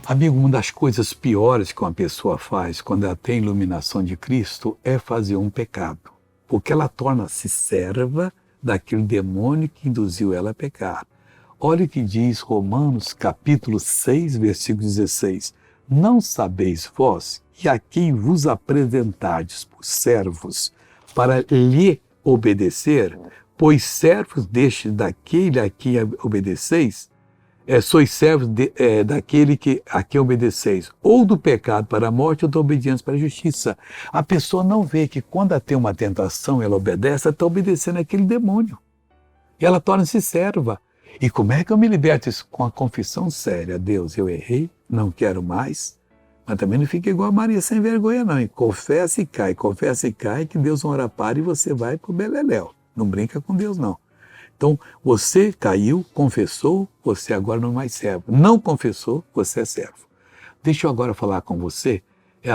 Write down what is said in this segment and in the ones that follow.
Amigo, uma das coisas piores que uma pessoa faz quando ela tem iluminação de Cristo é fazer um pecado, porque ela torna-se serva daquele demônio que induziu ela a pecar. Olha o que diz Romanos capítulo 6, versículo 16. Não sabeis vós que a quem vos apresentardes por servos para lhe obedecer, pois servos deste daquele a quem obedeceis, sois servos daquele a quem obedeceis, ou do pecado para a morte, ou da obediência para a justiça. A pessoa não vê que quando ela tem uma tentação, ela obedece, ela está obedecendo aquele demônio. E ela torna-se serva. E como é que eu me liberto isso? Com a confissão séria. Deus, eu errei, não quero mais. Mas também não fica igual a Maria sem vergonha, não. Hein? Confessa e cai, que Deus não ora para e você vai pro beleléu. Não brinca com Deus, não. Então, você caiu, confessou, você agora não é mais servo. Não confessou, você é servo. Deixa eu agora falar com você,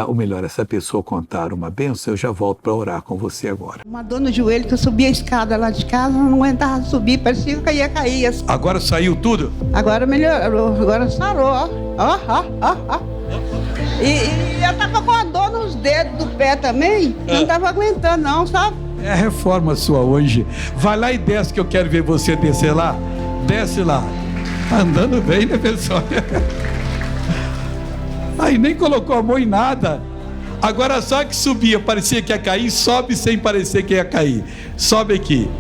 ou melhor, essa pessoa contar uma bênção, eu já volto para orar com você agora. Uma dor no joelho, que eu subi a escada lá de casa, não aguentava subir, parecia que eu ia cair. Assim. Agora saiu tudo? Agora melhorou, agora sarou, ó. E eu tava com a dor nos dedos do pé também, não tava aguentando não, sabe? É a reforma sua hoje. Vai lá e desce que eu quero ver você descer lá. Desce lá. Andando bem, né, pessoal? Aí nem colocou a mão em nada. Agora só que subia, parecia que ia cair, sobe sem parecer que ia cair. Sobe aqui.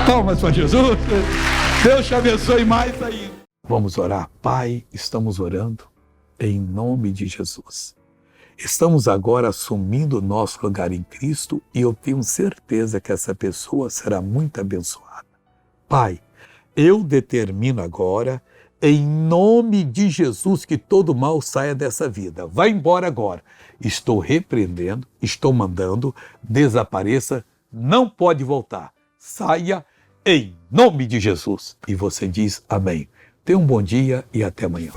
Palmas para Jesus. Deus te abençoe mais ainda. Vamos orar. Pai, estamos orando em nome de Jesus. Estamos agora assumindo o nosso lugar em Cristo e eu tenho certeza que essa pessoa será muito abençoada. Pai, eu determino agora, em nome de Jesus, que todo mal saia dessa vida. Vai embora agora. Estou repreendendo, estou mandando, desapareça, não pode voltar. Saia em nome de Jesus. E você diz amém. Tenha um bom dia e até amanhã.